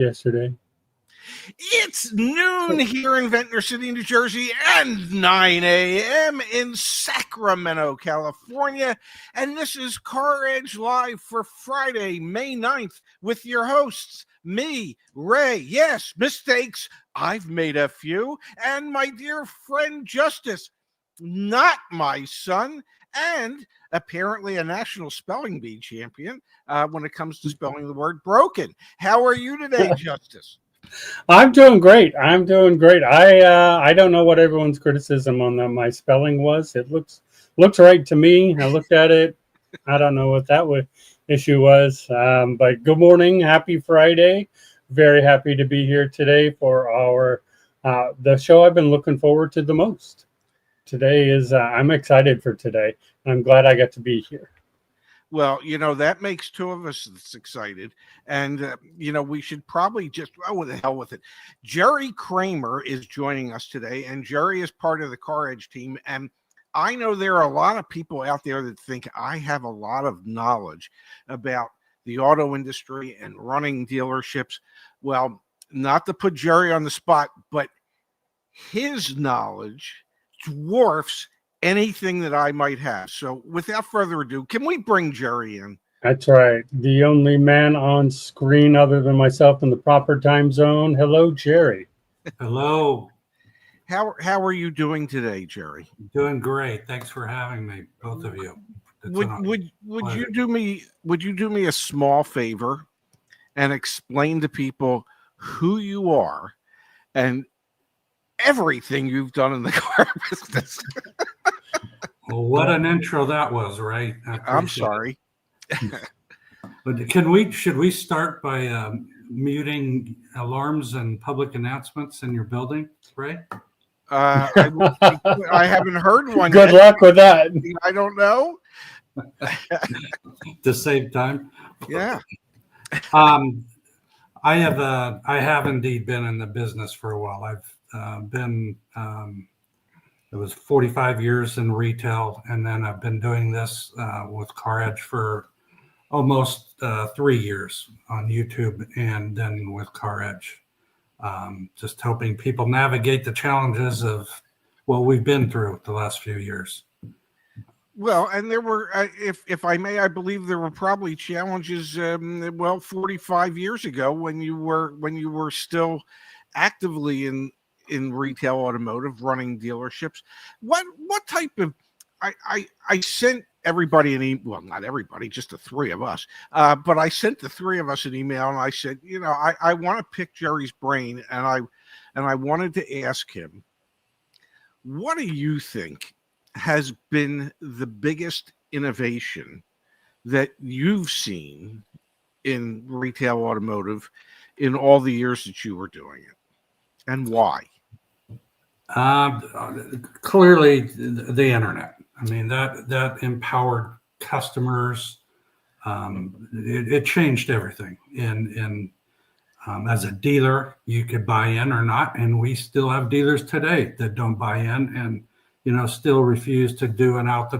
yesterday. It's noon here in Ventnor City, New Jersey, and 9 a.m. in Sacramento, California. And this is CarEdge Live for Friday, May 9th, with your hosts, me, Ray. Yes, mistakes. I've made a few. And my dear friend, Justise, not my son, and apparently a national spelling bee champion when it comes to spelling the word broken. How are you today, Justise? I'm doing great. I don't know what everyone's criticism on my spelling was. It looks right to me. I looked at it. I don't know what that issue was. But good morning, happy Friday. Very happy to be here today for our the show I've been looking forward to the most. Today is I'm excited for today. I'm glad I got to be here. Well, that makes two of us that's excited. And, we should probably just, oh, the hell with it. Jerry Kramer is joining us today, and Jerry is part of the CarEdge team. And I know there are a lot of people out there that think I have a lot of knowledge about the auto industry and running dealerships. Well, not to put Jerry on the spot, but his knowledge dwarfs anything that I might have. So without further ado, can we bring Jerry in? That's right. The only man on screen other than myself in the proper time zone. Hello, Jerry. Hello. How are you doing today, Jerry? Doing great. Thanks for having me, both of you. Would you do me a small favor and explain to people who you are and everything you've done in the car business? Well, what an intro that was, right? I'm sorry. But should we start by muting alarms and public announcements in your building, right? I haven't heard one. Good luck with that. I don't know. To save time. Yeah. I have indeed been in the business for a while. I've been it was 45 years in retail, and then I've been doing this with CarEdge for almost 3 years on YouTube, and then with CarEdge, just helping people navigate the challenges of what we've been through the last few years. Well, and there were, if I may, I believe there were probably challenges. 45 years ago when you were still actively in retail automotive, running dealerships. What type of I sent everybody an email. Well, not everybody, just the three of us. But I sent the three of us an email, and I said, I want to pick Jerry's brain, and I wanted to ask him, what do you think has been the biggest innovation that you've seen in retail automotive in all the years that you were doing it, and why? Clearly the internet. I mean, that empowered customers. It changed everything. In as a dealer, you could buy in or not, and we still have dealers today that don't buy in and still refuse to give an out the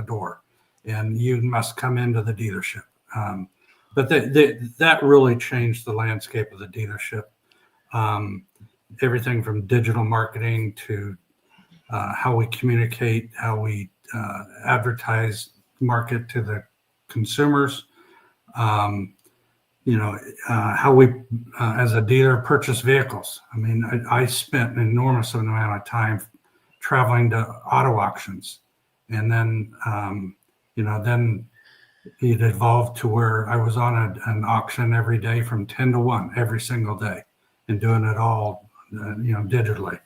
door, and you must come into the dealership. But that really changed the landscape of the dealership. Everything from digital marketing to how we communicate, how we advertise, market to the consumers. How we, as a dealer, purchase vehicles. I mean, I spent an enormous amount of time traveling to auto auctions, and then then it evolved to where I was on an auction every day from 10 to 1 every single day, and doing it all digitally.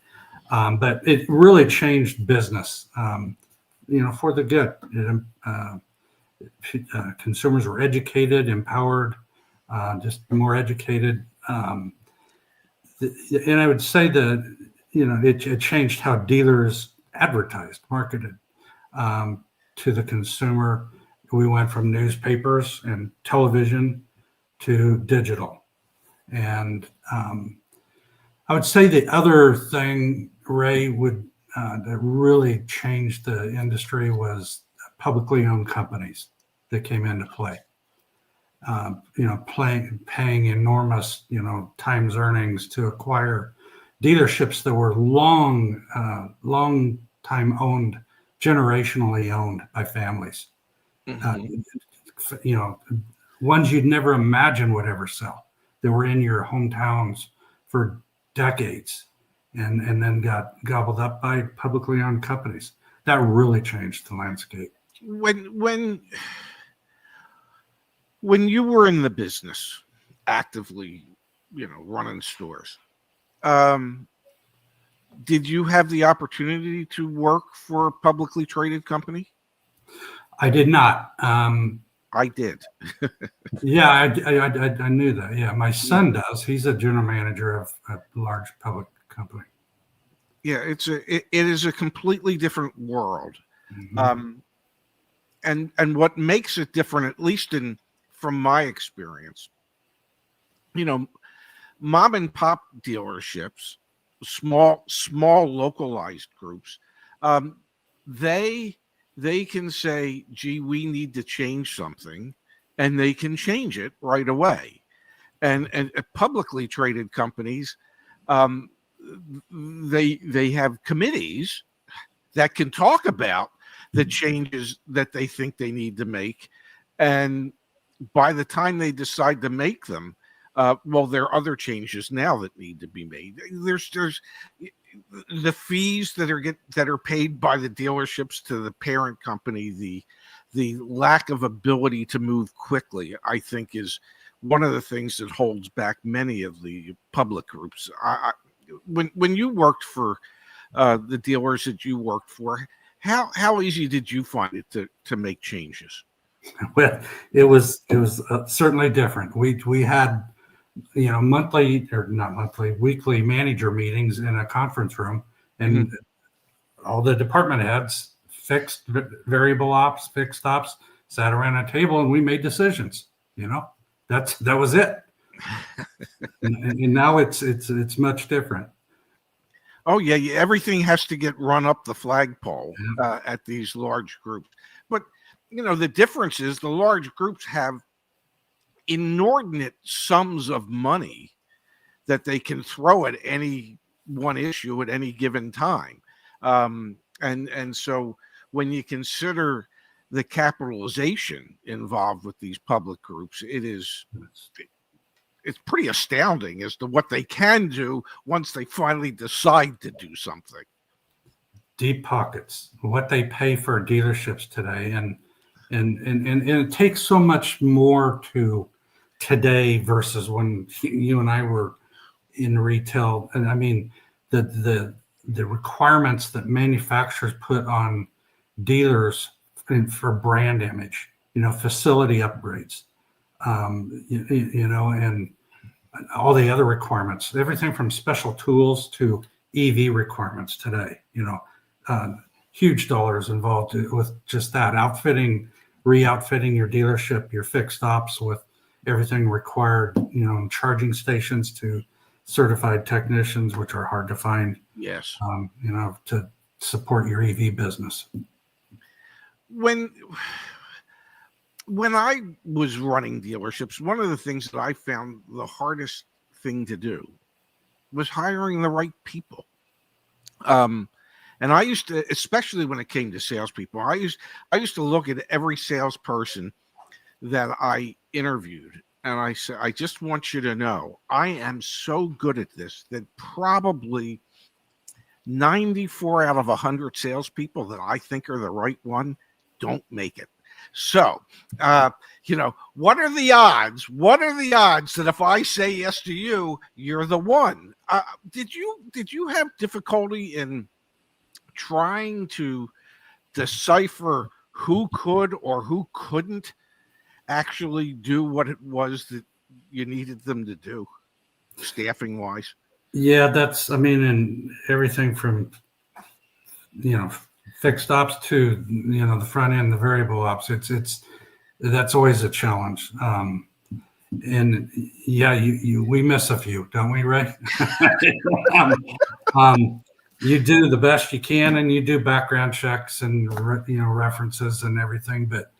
But it really changed business for the good. Consumers were educated, empowered, just more educated, and I would say that it changed how dealers advertised, marketed to the consumer. We went from newspapers and television to digital. And I would say the other thing, Ray, that really changed the industry was publicly owned companies that came into play. paying enormous, times earnings to acquire dealerships that were long time owned, generationally owned by families. Mhm. Ones you'd never imagine would ever sell. They were in your hometowns for decades, and then got gobbled up by publicly owned companies. That really changed the landscape. When you were in the business, actively, running stores, did you have the opportunity to work for a publicly traded company? I did not. I did. Yeah, I knew that. Yeah, my son does. He's a general manager of a large public company. Yeah, it is a completely different world. Mhm. And what makes it different, at least from my experience, mom and pop dealerships, small localized groups, um, they they can say, gee, we need to change something, and they can change it right away. And publicly traded companies, um, they have committees that can talk about the changes that they think they need to make, and by the time they decide to make them, well, there are other changes now that need to be made. There's the fees that are paid by the dealerships to the parent company, the lack of ability to move quickly, I think, is one of the things that holds back many of the public groups. When you worked for the dealers that you worked for, how easy did you find it to make changes? Well, it was certainly different. We had monthly, or not monthly, weekly manager meetings in a conference room, and all the department heads, fixed, variable ops, fixed ops, sat around a table and we made decisions. That was it. and now it's much different. Oh yeah, everything has to get run up the flagpole at these large groups. But the difference is the large groups have inordinate sums of money that they can throw at any one issue at any given time. And so when you consider the capitalization involved with these public groups, it's pretty astounding as to what they can do once they finally decide to do something. Deep pockets, what they pay for dealerships today, and it takes so much more to today versus when you and I were in retail. And I mean, the requirements that manufacturers put on dealers for brand image, facility upgrades, and all the other requirements, everything from special tools to EV requirements today, huge dollars involved with just that, re-outfitting your dealership, your fixed ops with everything required, charging stations to certified technicians, which are hard to find. Yes. To support your EV business. When I was running dealerships, one of the things that I found the hardest thing to do was hiring the right people. And I used to, especially when it came to salespeople, I used to look at every salesperson that I interviewed, and I said, I just want you to know, I am so good at this that probably 94 out of 100 salespeople that I think are the right one don't make it. So, what are the odds? What are the odds that if I say yes to you, you're the one? Did you have difficulty in trying to decipher who could or who couldn't actually do what it was that you needed them to do, staffing wise? Yeah, and everything from, fixed ops to, the front end, the variable ops, that's always a challenge. And yeah, we miss a few, don't we, Ray? You do the best you can, and you do background checks and references and everything. But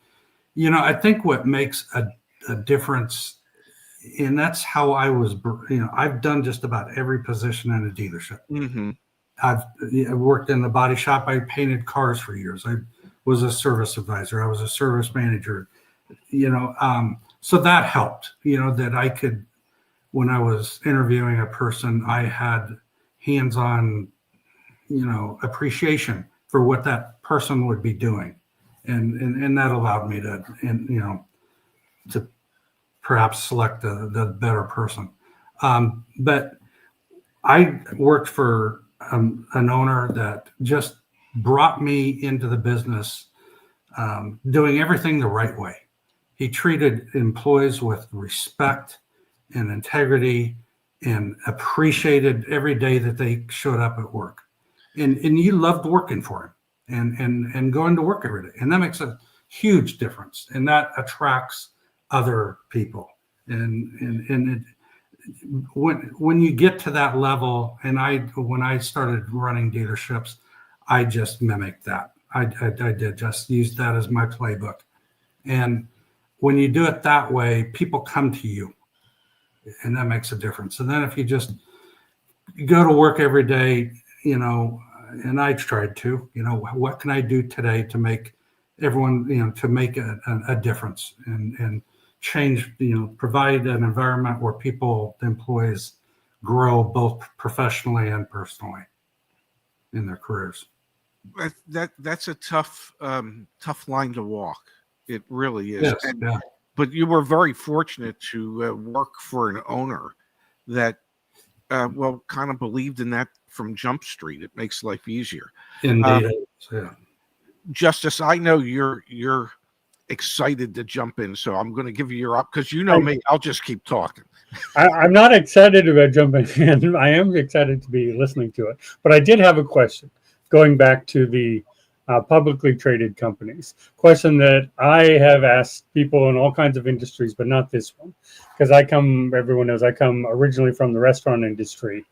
I think what makes a difference. And that's how I was, I've done just about every position in a dealership. Mm-hmm. I've worked in the body shop. I painted cars for years. I was a service advisor. I was a service manager, so that helped, that I could, when I was interviewing a person, I had hands-on, appreciation for what that person would be doing. And that allowed me to, to perhaps select the better person. But I worked for an owner that just brought me into the business, doing everything the right way. He treated employees with respect and integrity and appreciated every day that they showed up at work. And you loved working for him and going to work every day. And that makes a huge difference. And that attracts other people. And when you get to that level, and when I started running dealerships, I just mimicked that. I did just use that as my playbook. And when you do it that way, people come to you, and that makes a difference. And then if you just go to work every day, and I tried to, what can I do today to make everyone, to make a difference and change, provide an environment where the employees grow both professionally and personally in their careers. That's a tough line to walk. It really is. Yes, yeah. But you were very fortunate to work for an owner that, kind of believed in that from Jump Street. It makes life easier. Indeed. Yeah. Justice, I know you're excited to jump in, so I'm going to give you your up because me. I'll just keep talking. I'm not excited about jumping in. I am excited to be listening to it. But I did have a question going back to the publicly traded companies. Question that I have asked people in all kinds of industries, but not this one, because everyone knows I come originally from the restaurant industry,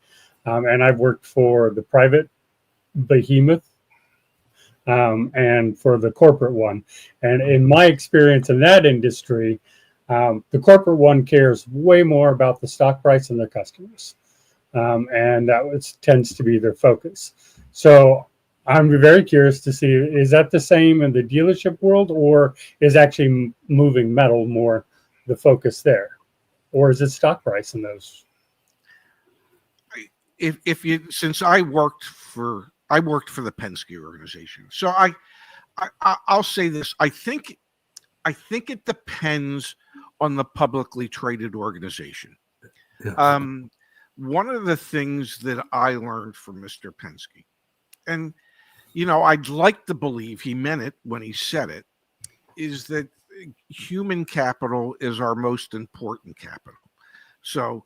and I've worked for the private behemoth and for the corporate one. And in my experience in that industry, the corporate one cares way more about the stock price and their customers. And that tends to be their focus. So I'm very curious to see, is that the same in the dealership world, or is actually moving metal more the focus there? Or is it stock price in those? Since I worked for the Penske organization, so I'll say this. I think it depends on the publicly traded organization. Yeah. One of the things that I learned from Mr. Penske, and I'd like to believe he meant it when he said it, is that human capital is our most important capital. So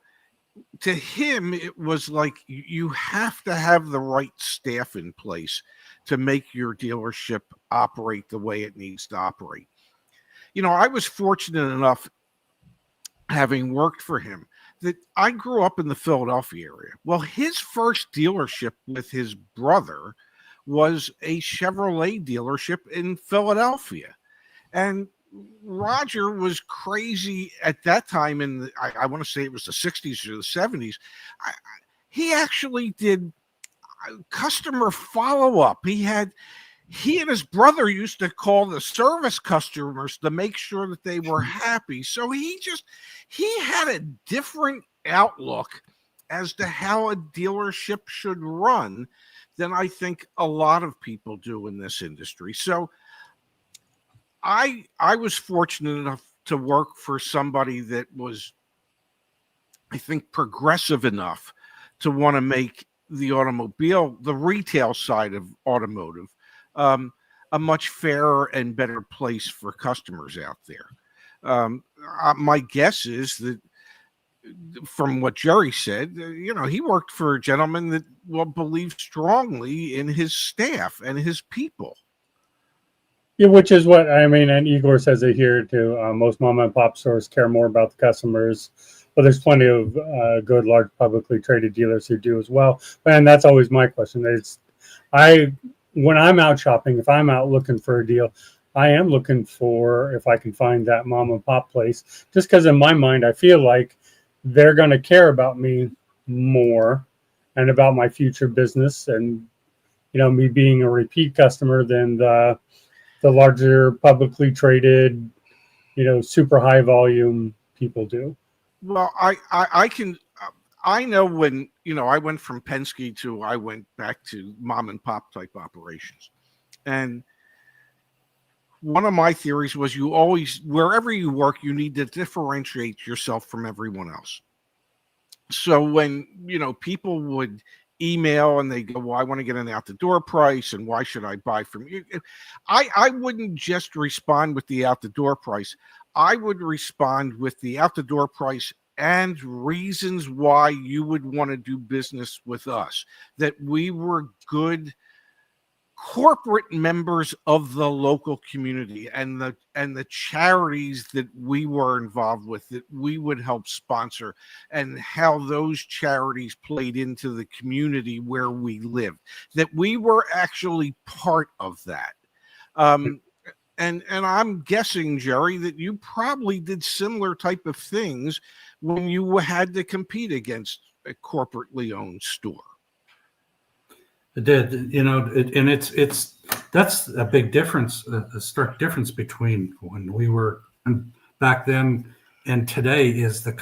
to him, it was like you have to have the right staff in place to make your dealership operate the way it needs to operate. I was fortunate enough, having worked for him, that I grew up in the Philadelphia area. Well, his first dealership with his brother was a Chevrolet dealership in Philadelphia. And Roger was crazy at that time I want to say it was the 60s or the 70s. He actually did customer follow-up. He and his brother used to call the service customers to make sure that they were happy. So he had a different outlook as to how a dealership should run than I think a lot of people do in this industry. So I was fortunate enough to work for somebody that was, I think, progressive enough to want to make the retail side of automotive, a much fairer and better place for customers out there. My guess is that, from what Jerry said, he worked for a gentleman that believed strongly in his staff and his people. Yeah, which is what I mean. And Igor says it here too. Most mom and pop stores care more about the customers, but there's plenty of good, large, publicly traded dealers who do as well. And that's always my question. When I'm out shopping, if I'm out looking for a deal, I am looking for if I can find that mom and pop place, just because in my mind, I feel like they're going to care about me more and about my future business and, me being a repeat customer than the larger publicly traded, super high volume people do. Well, I can I know when I went from Penske to I went back to mom and pop type operations, and one of my theories was you always, wherever you work, you need to differentiate yourself from everyone else. So when people would email and they go, well, I want to get an out the door price and why should I buy from you, I wouldn't just respond with the out the door price. I would respond with the out the door price and reasons why you would want to do business with us, that we were good corporate members of the local community, and the charities that we were involved with that we would help sponsor, and how those charities played into the community where we lived, that we were actually part of that. And I'm guessing, Jerry, that you probably did similar type of things when you had to compete against a corporately owned store. It did, and it's that's a big difference, a stark difference between when we were back then and today. Is the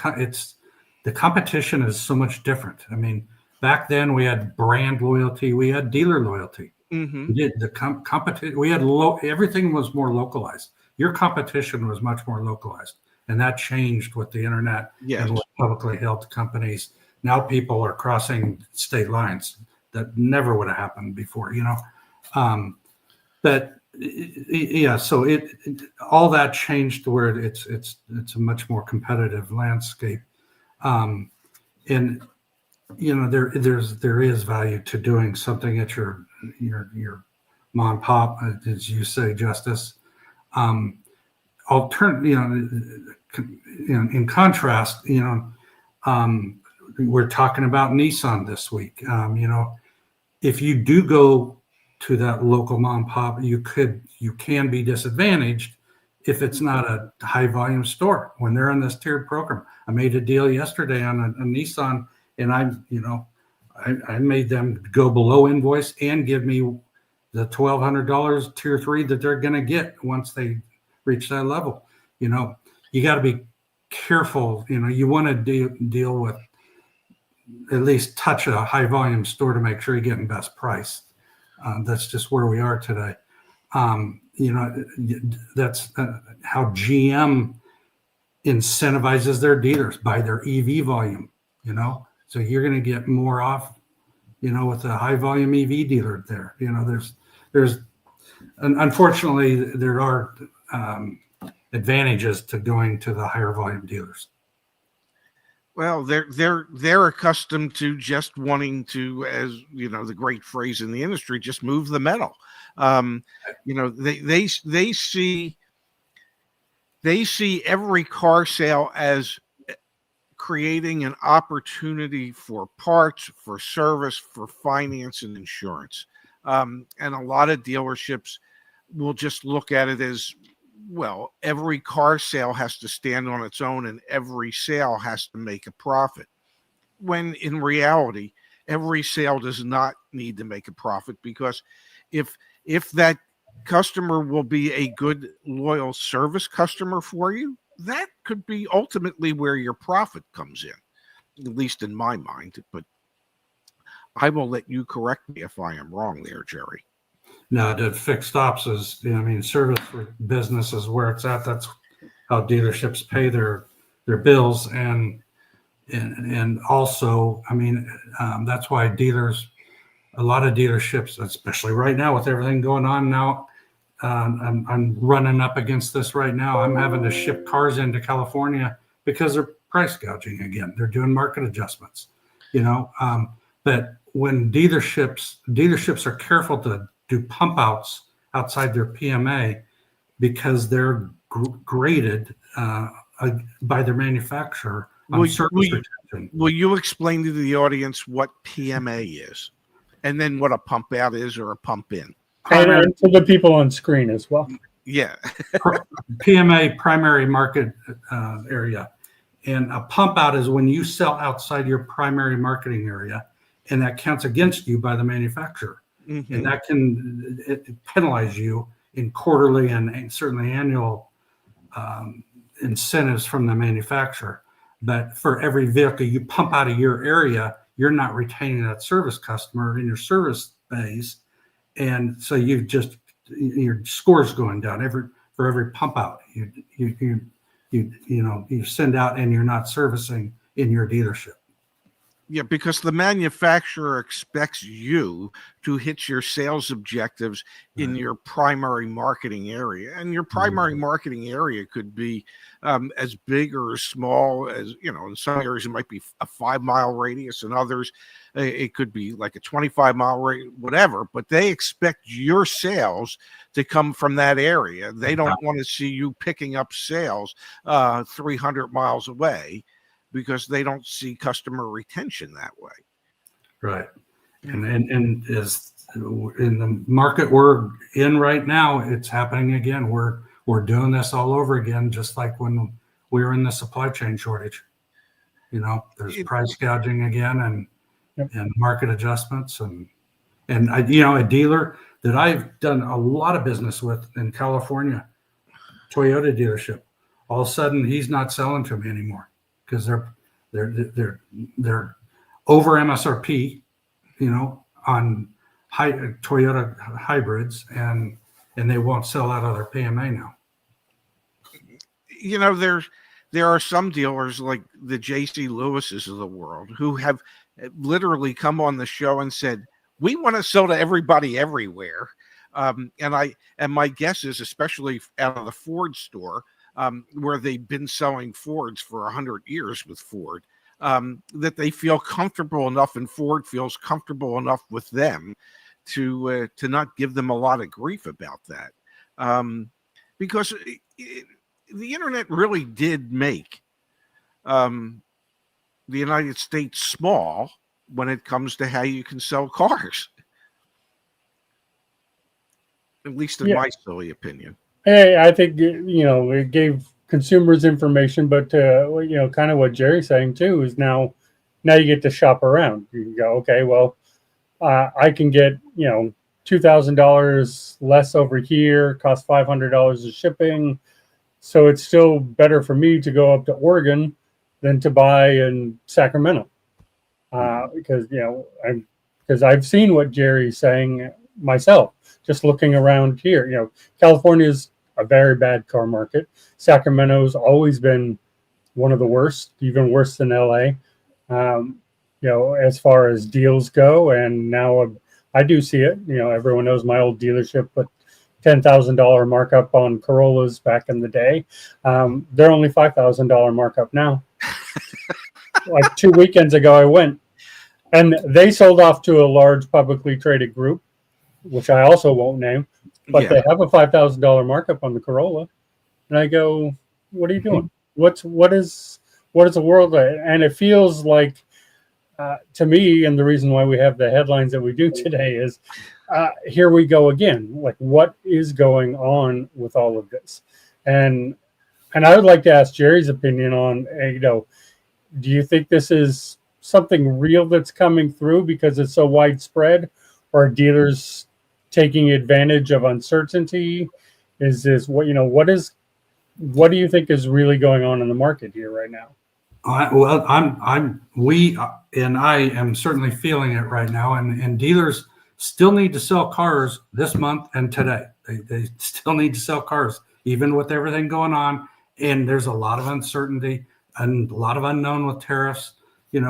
competition is so much different. I mean, back then we had brand loyalty, we had dealer loyalty. Mm-hmm. We did the competition. We had everything was more localized. Your competition was much more localized, and that changed with the internet. Yes. And with publicly held companies. Now people are crossing state lines. That never would have happened before, but yeah. So all that changed to where it's a much more competitive landscape, and there is value to doing something at your mom and pop, as you say, Justice. In contrast, we're talking about Nissan this week. If you do go to that local mom and pop, you can be disadvantaged if it's not a high volume store when they're in this tiered program. I made a deal yesterday on a Nissan, and I made them go below invoice and give me the $1,200 tier 3 that they're going to get once they reach that level. You got to be careful. You want to deal with, at least touch a high volume store to make sure you're getting best price. That's just where we are today. That's how GM incentivizes their dealers by their EV volume, so you're going to get more off, with a high volume EV dealer there. There's unfortunately there are advantages to going to the higher volume dealers. Well, they're accustomed to just wanting to, as the great phrase in the industry, just move the metal. They see every car sale as creating an opportunity for parts, for service, for finance and insurance. And a lot of dealerships will just look at it as, well, every car sale has to stand on its own and every sale has to make a profit. When in reality, every sale does not need to make a profit, because if that customer will be a good, loyal service customer for you, that could be ultimately where your profit comes in, at least in my mind. But I will let you correct me if I am wrong there, Jerry. No, the fixed ops is, service for business is where it's at. That's how dealerships pay their bills, and also, that's why a lot of dealerships, especially right now with everything going on now, I'm running up against this right now. I'm having to ship cars into California because they're price gouging again. They're doing market adjustments, but when dealerships are careful to do pump outs outside their PMA because they're graded by their manufacturer on service retention. Will you explain to the audience what PMA is, and then what a pump out is or a pump in? And to the people on screen as well. Yeah. PMA, primary market area. And a pump out is when you sell outside your primary marketing area, and that counts against you by the manufacturer. Mm-hmm. And that can penalize you in quarterly and certainly annual incentives from the manufacturer. But for every vehicle you pump out of your area, you're not retaining that service customer in your service base. And so your score's going down for every pump out you send out, and you're not servicing in your dealership. Yeah, because the manufacturer expects you to hit your sales objectives in your primary marketing area. And your primary marketing area could be as big or as small as, in some areas it might be a 5-mile radius, and others it could be like a 25-mile radius, whatever. But they expect your sales to come from that area. They don't want to see you picking up sales 300 miles away, because they don't see customer retention that way. Right. And as in the market we're in right now, it's happening again. We're doing this all over again, just like when we were in the supply chain shortage. There's price gouging again, and market adjustments, and a dealer that I've done a lot of business with in California, Toyota dealership, all of a sudden he's not selling to me anymore because they're over MSRP, on Toyota hybrids, and they won't sell out of their PMA now. There are some dealers like the JC Lewises of the world who have literally come on the show and said, we want to sell to everybody everywhere. And my guess is, especially out of the Ford store, where they've been selling Fords for 100 years with Ford, that they feel comfortable enough, and Ford feels comfortable enough with them to not give them a lot of grief about that, because the internet really did make the United States small when it comes to how you can sell cars. At least in my silly opinion. Hey, I think it gave consumers information, but kind of what Jerry's saying too is now you get to shop around. You can go, okay, well, I can get $2,000 less over here, cost $500 of shipping, so it's still better for me to go up to Oregon than to buy in Sacramento, because I've seen what Jerry's saying myself. Just looking around here, California is a very bad car market. Sacramento's always been one of the worst, even worse than LA, as far as deals go. And now I do see it. Everyone knows my old dealership put $10,000 markup on Corollas back in the day. They're only $5,000 markup now. Like 2 weekends ago, I went, and they sold off to a large publicly traded group, which I also won't name, but they have a $5,000 markup on the Corolla. And I go, what are you doing? What is the world? And it feels like, to me, and the reason why we have the headlines that we do today is, here we go again. Like, what is going on with all of this? And I would like to ask Jerry's opinion on, do you think this is something real that's coming through because it's so widespread, or are dealers taking advantage of uncertainty? Is this what do you think is really going on in the market here right now? I am certainly feeling it right now, and dealers still need to sell cars this month and today. They still need to sell cars, even with everything going on. And there's a lot of uncertainty and a lot of unknown with tariffs. It's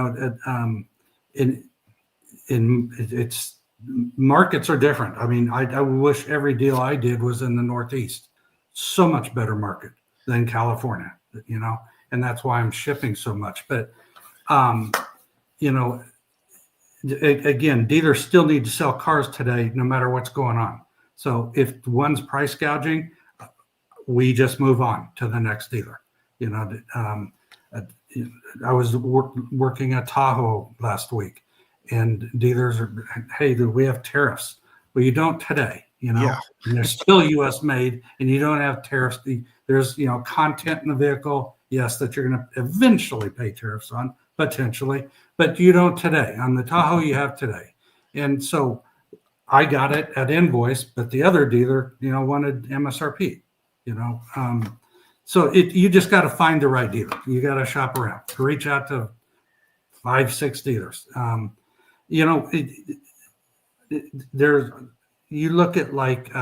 markets are different. I mean, I wish every deal I did was in the Northeast. So much better market than California, and that's why I'm shipping so much. But, again, dealers still need to sell cars today, no matter what's going on. So if one's price gouging, we just move on to the next dealer. I was working at Tahoe last week, and dealers are, hey, do we have tariffs? Well, you don't today. you know, Yeah. and they're still U.S. made, and you don't have tariffs. There's, you know, content in the vehicle, yes, that you're going to eventually pay tariffs on, potentially, but you don't today. On the Tahoe, you have today. And so I got it at invoice, but the other dealer, you know, wanted MSRP, you know. So you just got to find the right dealer. You got to shop around, reach out to 5-6 dealers. You know, there's, you look at like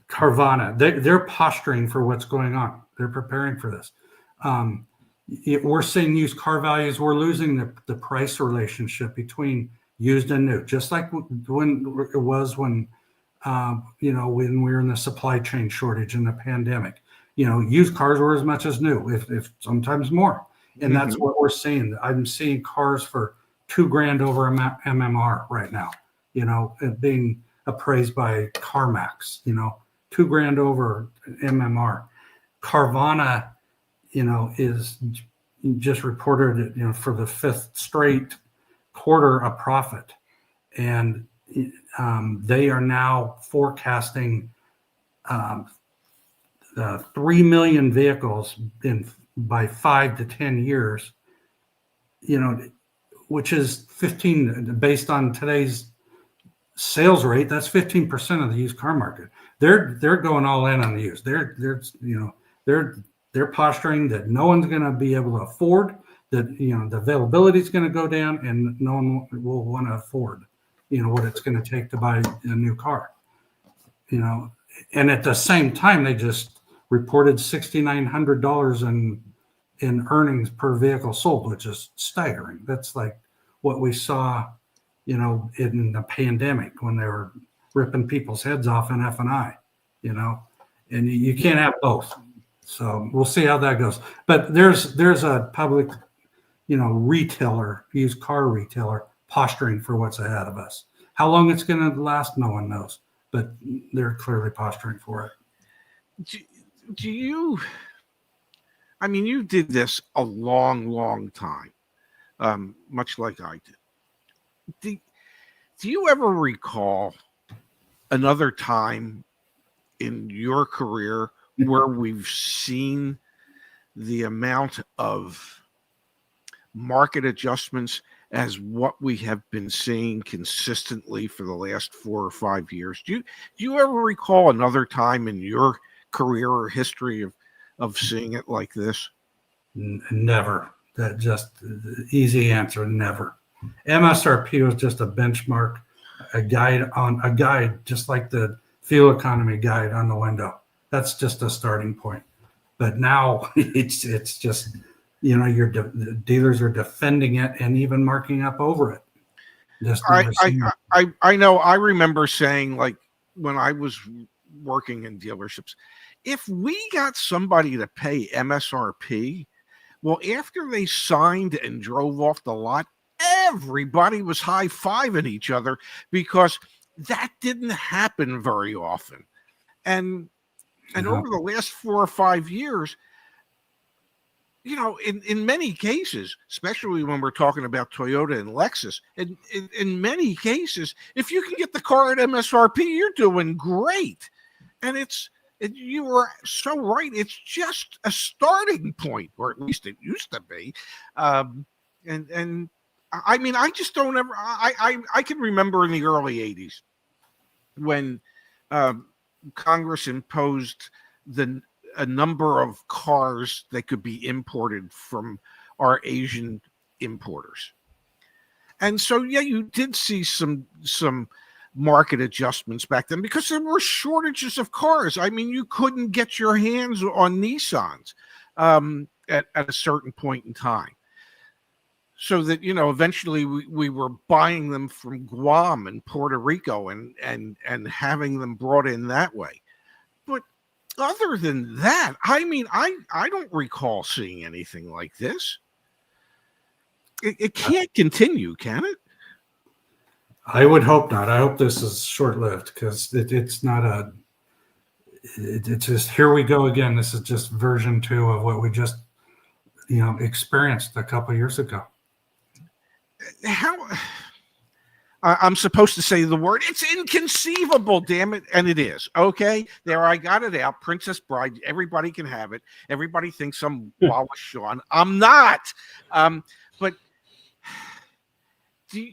Carvana, they're posturing for what's going on. They're preparing for this. We're seeing used car values. We're losing the price relationship between used and new, just like when it was when, you know, when we were in the supply chain shortage in the pandemic. You know, used cars were as much as new, if sometimes more. And that's what we're seeing. I'm seeing cars for $2,000 over MMR right now, you know, being appraised by CarMax, you know, $2,000 over MMR. Carvana, you know, is just reported, you know, for the 5th straight quarter a profit. And they are now forecasting 3 million vehicles by 5 to 10 years, you know, which is 15, based on today's sales rate, that's 15% of the used car market. They're going all in on the used. They're you know, they're posturing that no one's going to be able to afford, that, you know, the availability is going to go down, and no one will want to afford, you know, what it's going to take to buy a new car, you know. And at the same time, they just reported $6,900 in earnings per vehicle sold, which is staggering. That's like what we saw, you know, in the pandemic when they were ripping people's heads off in F&I, you know, and you can't have both. So we'll see how that goes. But there's a public, you know, retailer, used car retailer, posturing for what's ahead of us. How long it's going to last, no one knows, but they're clearly posturing for it. Do you, I mean, you did this a long time, much like I did. Do you ever recall another time in your career where we've seen the amount of market adjustments as what we have been seeing consistently for the last 4 or 5 years? Do you ever recall another time in your career or history of seeing it like this? Never. That just easy answer. Never. MSRP was just a benchmark, a guide, just like the fuel economy guide on the window. That's just a starting point. But now it's just, you know, the dealers are defending it and even marking up over it. Just I know. I remember saying, like, when I was working in dealerships, if we got somebody to pay MSRP, well, after they signed and drove off the lot, everybody was high-fiving each other, because that didn't happen very often. And over the last 4 or 5 years, you know, in many cases, especially when we're talking about Toyota and Lexus, in many cases, if you can get the car at MSRP, you're doing great. And you were so right. It's just a starting point, or at least it used to be. And I mean, I just don't ever. I can remember in the early '80s when Congress imposed a number of cars that could be imported from our Asian importers, and so yeah, you did see some market adjustments back then, because there were shortages of cars. I mean, you couldn't get your hands on Nissans at a certain point in time. So that, you know, eventually we were buying them from Guam and Puerto Rico and having them brought in that way. But other than that, I mean, I don't recall seeing anything like this. It can't continue, can it? I would hope not. I hope this is short-lived, because it's not it's just, here we go again. This is just version 2 of what we just, you know, experienced a couple of years ago. I'm supposed to say the word. It's inconceivable, damn it. And it is. Okay. There, I got it out. Princess Bride. Everybody can have it. Everybody thinks I'm Wallace Shawn. I'm not. But do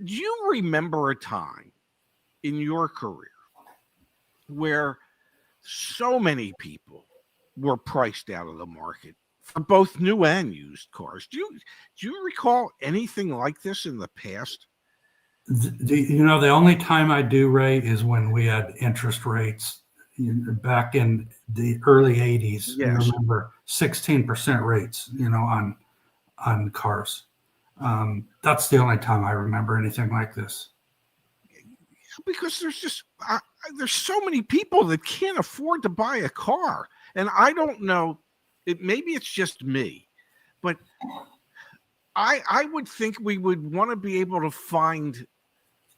you remember a time in your career where so many people were priced out of the market for both new and used cars? Do you recall anything like this in the past? The only time I do, Ray, is when we had interest rates back in the early 80s. Yes. You remember 16% rates, on cars. That's the only time I remember anything like this. Because there's so many people that can't afford to buy a car. And I don't know, maybe it's just me, but I would think we would want to be able to find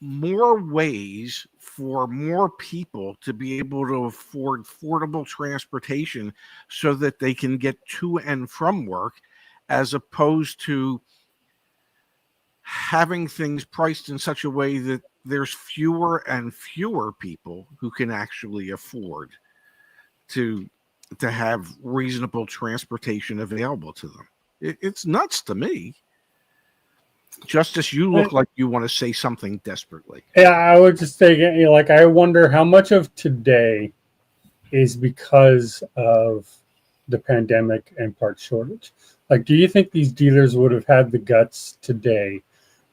more ways for more people to be able to afford affordable transportation so that they can get to and from work, as opposed to having things priced in such a way that there's fewer and fewer people who can actually afford to have reasonable transportation available to them. It's nuts to me. Justice, you look like you want to say something desperately. Yeah, I would just say, like, I wonder how much of today is because of the pandemic and part shortage. Like, do you think these dealers would have had the guts today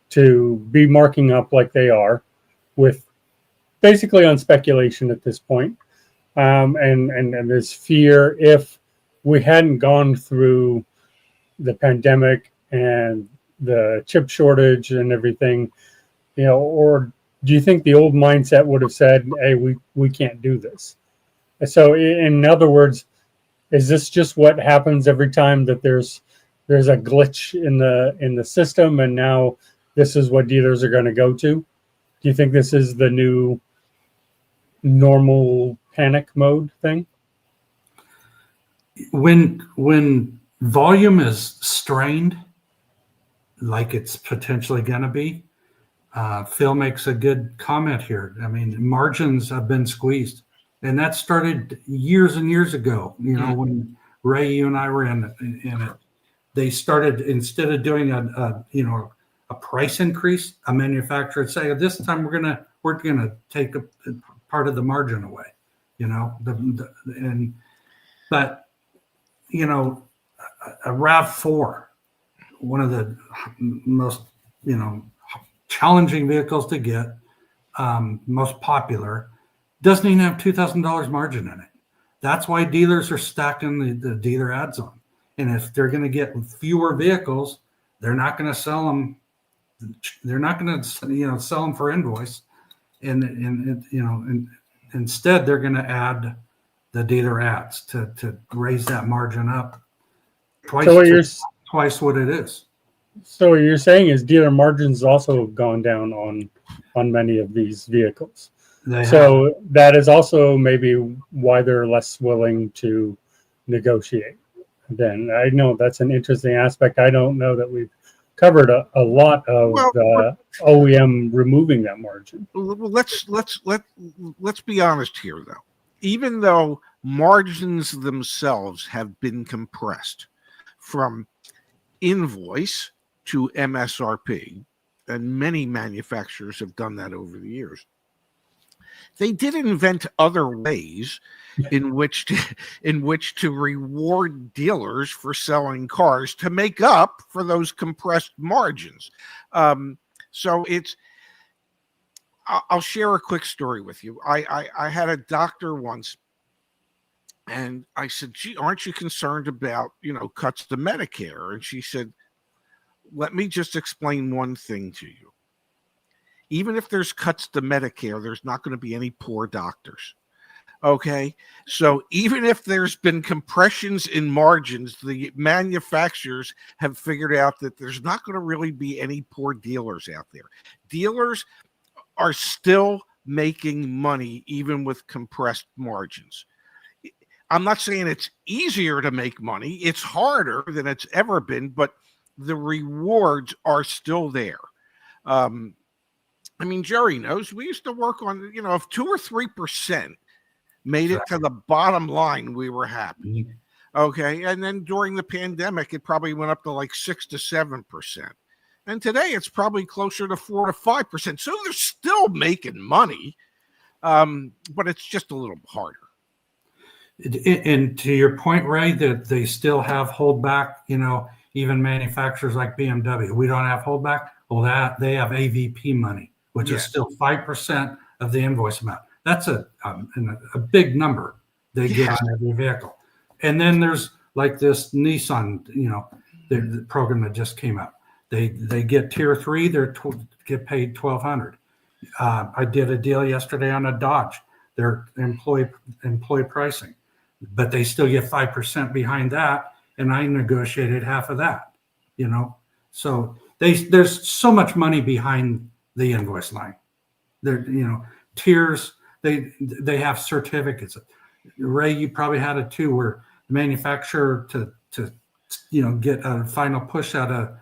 to be marking up like they are, with basically on speculation at this point? And there's fear if we hadn't gone through the pandemic and the chip shortage and everything, or do you think the old mindset would have said, hey, we can't do this? So in other words, is this just what happens every time that there's a glitch in the system, and now this is what dealers are going to go to? Do you think this is the new normal panic mode thing? When volume is strained, like it's potentially going to be, Phil makes a good comment here. I mean, margins have been squeezed, and that started years and years ago. When Ray, you and I were in it, they started, instead of doing a price increase, a manufacturer would say, this time we're gonna take a part of the margin away. But a RAV4, one of the most challenging vehicles to get, most popular, doesn't even have $2,000 margin in it. That's why dealers are stacking the dealer ads on. And if they're going to get fewer vehicles, they're not going to sell them. They're not going to sell them for invoice, and instead they're going to add the dealer ads to raise that margin up twice what it is. So what you're saying is dealer margins also have gone down on many of these vehicles. So that is also maybe why they're less willing to negotiate. Then I know that's an interesting aspect. I don't know that we've covered a lot of the OEM removing that margin. Let's be honest here, though. Even though margins themselves have been compressed from invoice to MSRP, and many manufacturers have done that over the years, they did invent other ways in which to reward dealers for selling cars to make up for those compressed margins. So I'll share a quick story with you. I had a doctor once, and I said, gee, aren't you concerned about, cuts to Medicare? And she said, let me just explain one thing to you. Even if there's cuts to Medicare, there's not going to be any poor doctors. Okay. So even if there's been compressions in margins, the manufacturers have figured out that there's not going to really be any poor dealers out there. Dealers are still making money even with compressed margins. I'm not saying it's easier to make money. It's harder than it's ever been, but the rewards are still there. I mean, Jerry knows we used to work on, if 2 or 3% made it to the bottom line, we were happy. Mhm. Okay. And then during the pandemic, it probably went up to like 6 to 7%. And today it's probably closer to 4 to 5%. So they're still making money, but it's just a little harder. And to your point, Ray, that they still have holdback, even manufacturers like BMW, we don't have holdback. Well, that they have AVP money, which is Yes. still 5% of the invoice amount. That's a big number they get Yes. on every vehicle. And then there's like this Nissan, the program that just came out. They get tier 3, get paid $1,200. I did a deal yesterday on a Dodge. Their employee pricing, but they still get 5% behind that, and I negotiated half of that. So there's so much money behind the invoice line. There, tiers. They have certificates. Ray, you probably had it too, where the manufacturer to get a final push out of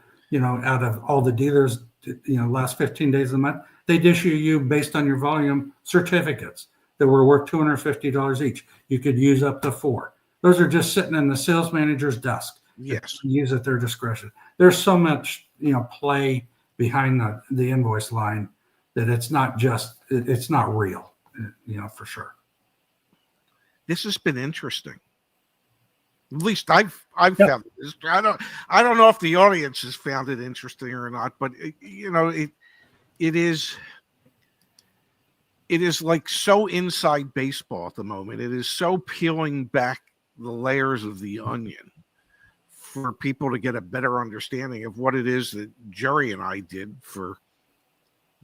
all the dealers, last 15 days of the month, they'd issue you based on your volume certificates that were worth $250 each. You could use up to 4. Those are just sitting in the sales manager's desk. Yes. Use at their discretion. There's so much, play behind the invoice line that it's not real, for sure. This has been interesting. At least I've found this. I don't know if the audience has found it interesting or not, but it is like so inside baseball at the moment. It is so peeling back the layers of the onion for people to get a better understanding of what it is that Jerry and I did for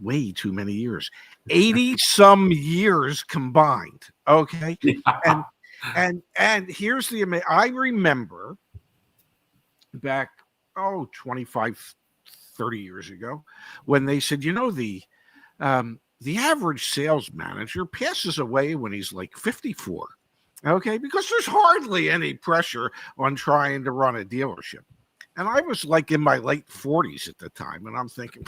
way too many years, 80 some years combined. Okay. Yeah. And here's I remember back, 25, 30 years ago, when they said, the average sales manager passes away when he's like 54. Okay. Because there's hardly any pressure on trying to run a dealership. And I was like in my late 40s at the time. And I'm thinking,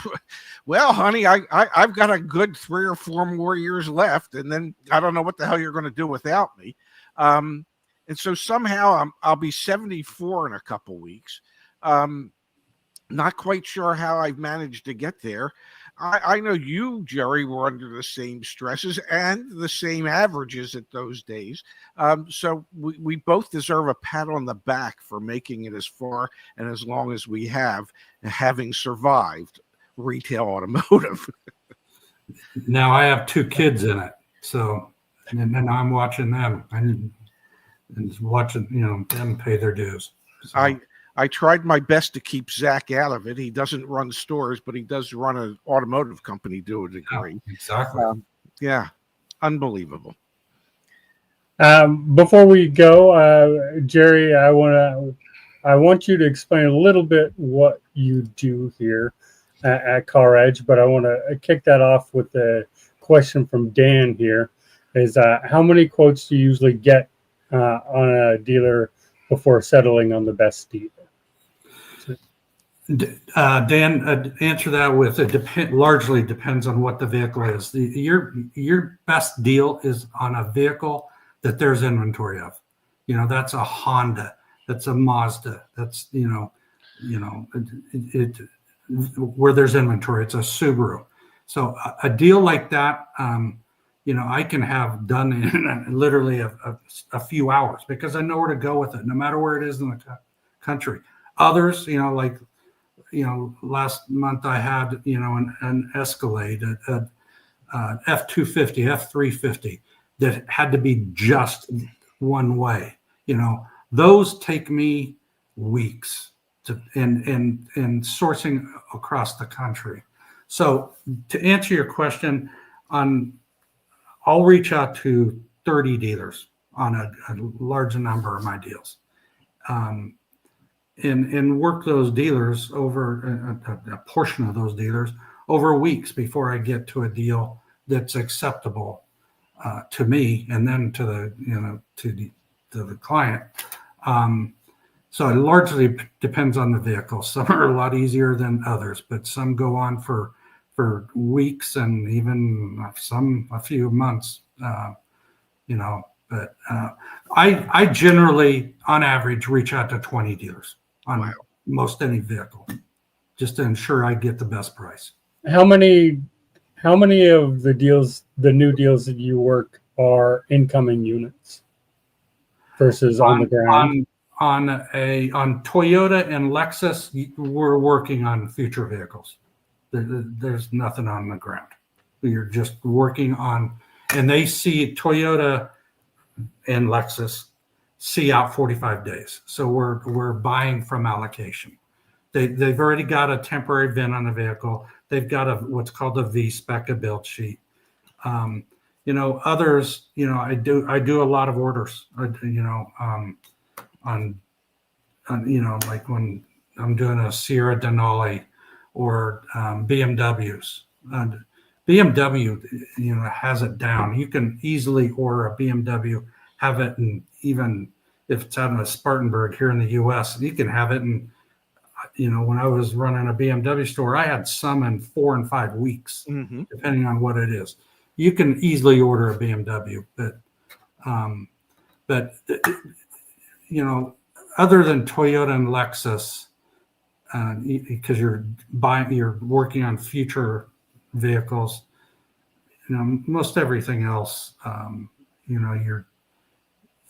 well, honey, I've got a good 3 or 4 more years left. And then I don't know what the hell you're going to do without me. And so somehow I'll be 74 in a couple weeks. Not quite sure how I've managed to get there. I know you, Jerry, were under the same stresses and the same averages at those days. So we both deserve a pat on the back for making it as far and as long as we have, having survived retail automotive. Now I have 2 kids in it, so and I'm watching them and watching them pay their dues. So. I tried my best to keep Zach out of it. He doesn't run stores, but he does run an automotive company to a degree. Yeah, exactly. Yeah, unbelievable. Before we go, Jerry, I want you to explain a little bit what you do here at CarEdge, but I want to kick that off with a question from Dan here. Is how many quotes do you usually get on a dealer before settling on the best deal? Dan, answer that with largely depends on what the vehicle is. Your best deal is on a vehicle that there's inventory of. That's a Honda, that's a Mazda, that's where there's inventory. It's a Subaru. So a deal like that, I can have done in literally a few hours because I know where to go with it, no matter where it is in the country. Others, last month I had, an Escalade, a F-250, F-350 that had to be just one way. Those take me weeks in sourcing across the country. So to answer your question, I'll reach out to 30 dealers on a large number of my deals. And work those dealers over a portion of those dealers over weeks before I get to a deal that's acceptable to me and then to the client. So it largely depends on the vehicle. Some are a lot easier than others, but some go on for for weeks and even a few months. But I generally, on average, reach out to 20 dealers on most any vehicle, just to ensure I get the best price. How many of the new deals that you work are incoming units versus on the ground? On Toyota and Lexus, we're working on future vehicles. There's nothing on the ground. You're just working on, and they see Toyota and Lexus see out 45 days. So we're buying from allocation. They've already got a temporary VIN on the vehicle. They've got what's called a V-spec, a build sheet. Others, I do a lot of orders, like when I'm doing a Sierra Denali or BMWs. BMW, has it down. You can easily order a BMW, have it, and even if it's out in a Spartanburg here in the U.S., you can have it. And when I was running a BMW store, I had some in 4 and 5 weeks, depending on what it is. You can easily order a BMW, but other than Toyota and Lexus, because you're working on future vehicles, most everything else,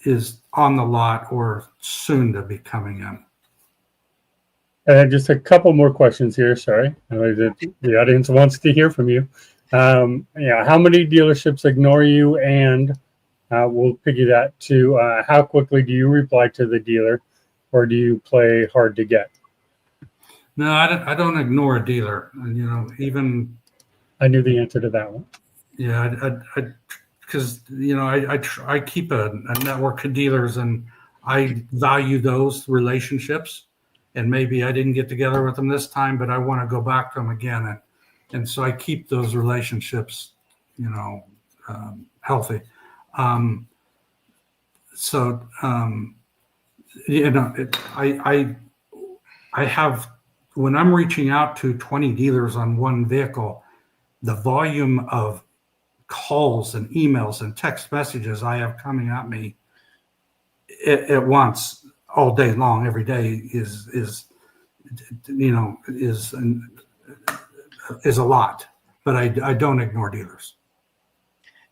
is on the lot or soon to be coming in. Just a couple more questions here. Sorry, the audience wants to hear from you. How many dealerships ignore you? And we'll piggy that to how quickly do you reply to the dealer, or do you play hard to get? No, I don't ignore a dealer. Even I knew the answer to that one. Yeah, because I keep a network of dealers, and I value those relationships. And maybe I didn't get together with them this time, but I want to go back to them again, and so I keep those relationships, healthy. I have, when I'm reaching out to 20 dealers on one vehicle, the volume of calls and emails and text messages I have coming at me at once all day long, every day is a lot, but I don't ignore dealers.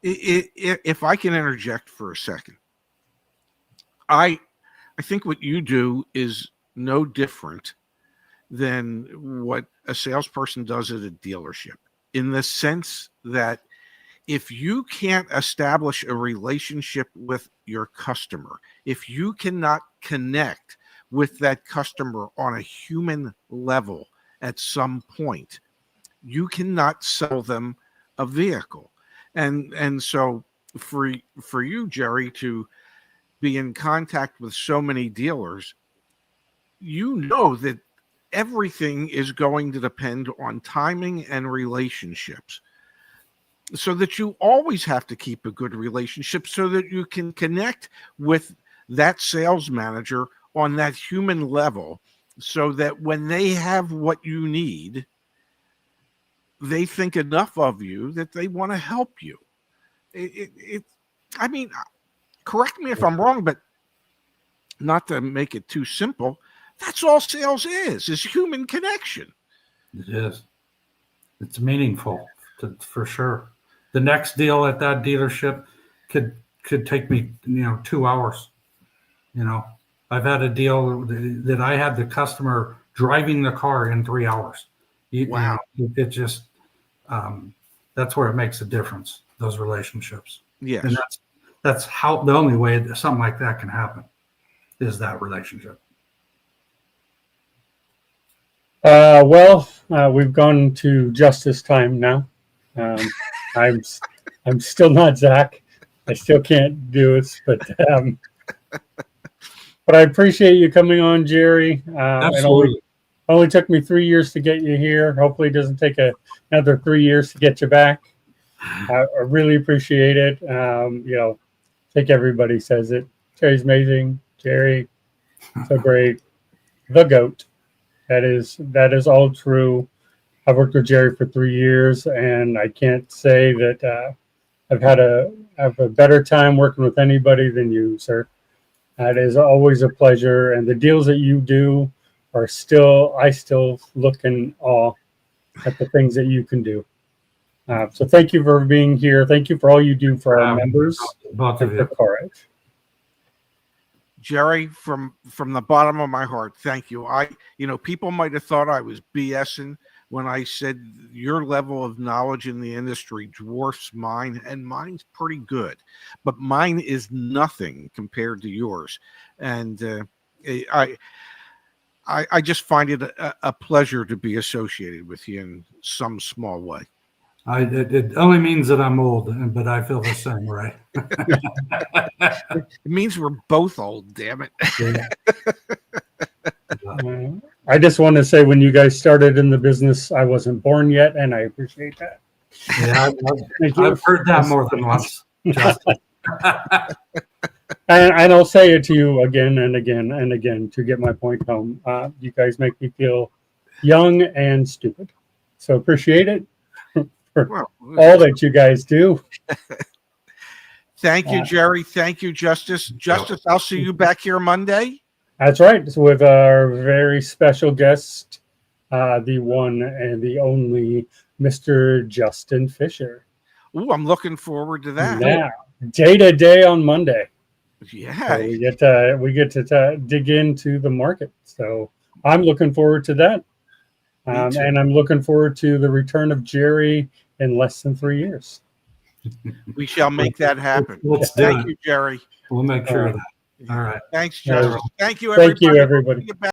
If I can interject for a second, I think what you do is no different than what a salesperson does at a dealership, in the sense that if you can't establish a relationship with your customer, if you cannot connect with that customer on a human level at some point, you cannot sell them a vehicle. And so for you, Jerry, to be in contact with so many dealers, that everything is going to depend on timing and relationships, so that you always have to keep a good relationship so that you can connect with that sales manager on that human level, so that when they have what you need, they think enough of you that they want to help you. I mean, correct me if I'm wrong, but not to make it too simple, that's all sales is human connection. It is. It's meaningful, for sure. The next deal at that dealership could take me, 2 hours. I've had a deal that I had the customer driving the car in 3 hours. Wow. It just, that's where it makes a difference, those relationships. Yes. And that's how the only way that something like that can happen is that relationship. We've gone to Justise time now. I'm still not Zach. I still can't do it, but I appreciate you coming on, Jerry. Absolutely. It only took me 3 years to get you here. Hopefully, it doesn't take another 3 years to get you back. I really appreciate it. I think everybody says it. Jerry's amazing. Jerry, so great. The GOAT. That is all true. I've worked with Jerry for 3 years, and I can't say that I've had a better time working with anybody than you, sir. It is always a pleasure, and the deals that you do are I still look in awe at the things that you can do. So thank you for being here. Thank you for all you do for our members Both and of for you. CarEdge. Jerry, from the bottom of my heart, thank you. People might have thought I was BSing when I said your level of knowledge in the industry dwarfs mine, and mine's pretty good, but mine is nothing compared to yours. And I just find it a pleasure to be associated with you in some small way. It only means that I'm old, but I feel the same way. It means we're both old, damn it. I just want to say, when you guys started in the business, I wasn't born yet, and I appreciate that. Yeah, I've heard that more than once, Justin. And I'll say it to you again and again and again to get my point home. You guys make me feel young and stupid. So appreciate it for all that you guys do. Thank you, Jerry. Thank you, Justice. Justice, I'll see you back here Monday. That's right. So with our very special guest, the one and the only Mr. Justin Fisher. Ooh, I'm looking forward to that. Now, day to day on Monday. Yeah. So we get to dig into the market. So I'm looking forward to that. And I'm looking forward to the return of Jerry in less than 3 years. We shall make that happen. Thank you, Jerry. We'll make sure of that. All right. Thanks, Justice. Thank you, everybody. Thank you, everybody.